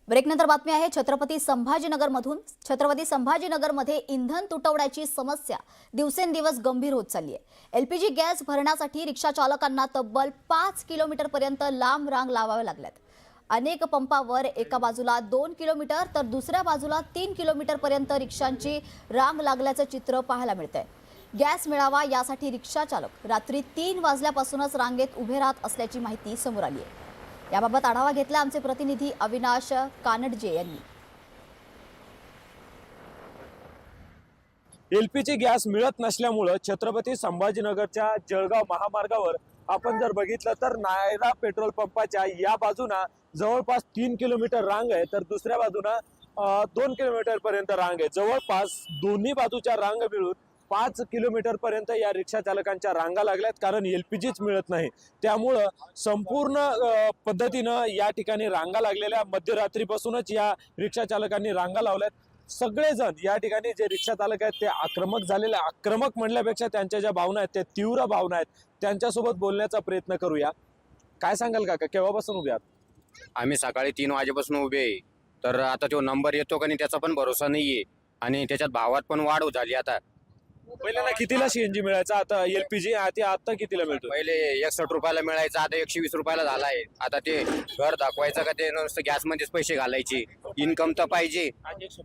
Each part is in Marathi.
ब्रेकनंतर बातमी आहे छत्रपती संभाजीनगरमधून। छत्रपती संभाजीनगरमध्ये इंधन तुटवड्याची समस्या दिवसेंदिवस गंभीर होत चालली आहे। एलपीजी गॅस भरण्यासाठी रिक्षा चालकांना तब्बल 5 किलोमीटरपर्यंत लांब रांग लावाव्या लागल्यात। अनेक पंपावर एका बाजूला 2 किलोमीटर तर दुसऱ्या बाजूला 3 किलोमीटरपर्यंत रिक्षांची रांग लागल्याचं चित्र पाहायला मिळतंय। गॅस मिळावा यासाठी रिक्षा चालक रात्री 3 वाजल्यापासूनच रांगेत उभे राहत असल्याची माहिती समोर आली आहे। याबाबत आढावा घेतला आमचे प्रतिनिधी अविनाश कानडजे यांनी। एलपीजी गॅस मिळत नसल्यामुळे छत्रपती संभाजीनगरच्या जळगाव महामार्गावर आपण जर बघितलं तर नायरा पेट्रोल पंपाच्या या बाजूना जवळपास 3 किलोमीटर रांग आहे, तर दुसऱ्या बाजूना 2 किलोमीटर पर्यंत रांग आहे। जवळपास दोन्ही बाजूच्या रांग मिळून 5 किलोमीटर पर्यंत या रिक्षा चालकांच्या रांगा लागल्यात, कारण एलपीजीच मिळत नाही। त्यामुळं संपूर्ण पद्धतीनं या ठिकाणी रांगा लागलेल्या, मध्यरात्रीपासूनच या रिक्षा चालकांनी रांगा लावल्यात। सगळेजण या ठिकाणी जे रिक्षा चालक आहेत ते आक्रमक झालेले, आक्रमक म्हणल्यापेक्षा त्यांच्या ज्या भावना आहेत त्या तीव्र भावना आहेत, त्यांच्यासोबत बोलण्याचा प्रयत्न करूया। काय सांगाल काका, केव्हापासून उभे आहात? आम्ही सकाळी 3 वाजेपासून उभे आहे, तर आता तो नंबर येतो का नाही त्याचा पण भरोसा नाहीये, आणि त्याच्यात भावात पण वाढ झाली। आता पहिल्यांदा कितीला सीएनजी मिळायचा, आता एलपीजी आता कितीला मिळतो? पहिले 61 रुपयाला मिळायचा, आता 120 रुपयाला झालाय। आता ते घर दाखवायचं का ते नुसतं गॅस मध्येच पैसे घालायचे? इन्कम तर पाहिजे,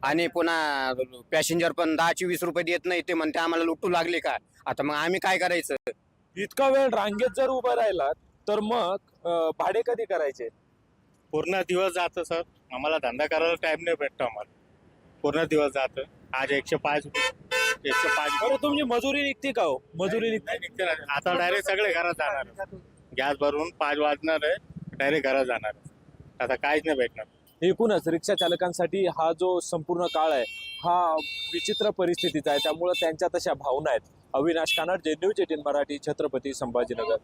आणि पुन्हा पॅसेंजर पण 10-20 रुपये देत नाही, ते म्हणते आम्हाला लुटू लागले का? आता मग आम्ही काय करायचं? इतका वेळ रांगेत जर उभं राहिला तर मग भाडे कधी करायचे? पूर्ण दिवस जातं सर, आम्हाला धंदा करायला टाइम नाही भेटतो। आम्हाला पूर्ण दिवस जातं। आज 105 बरं, तुमची मजुरी निघते का हो? मजुरी निघते ना। आता डायरेक्ट सगळे घरात जाणार, गॅस भरून 5 वाजणार आहे, डायरेक्ट घरात जाणार। आता काहीच नाही भेटणार। एकूणच रिक्षा चालकांसाठी हा जो संपूर्ण काळ आहे हा विचित्र परिस्थितीचा आहे, त्यामुळे त्यांच्या तशा भावना आहेत। अविनाश कानडजे, न्यूज 18 मराठी, छत्रपती संभाजीनगर।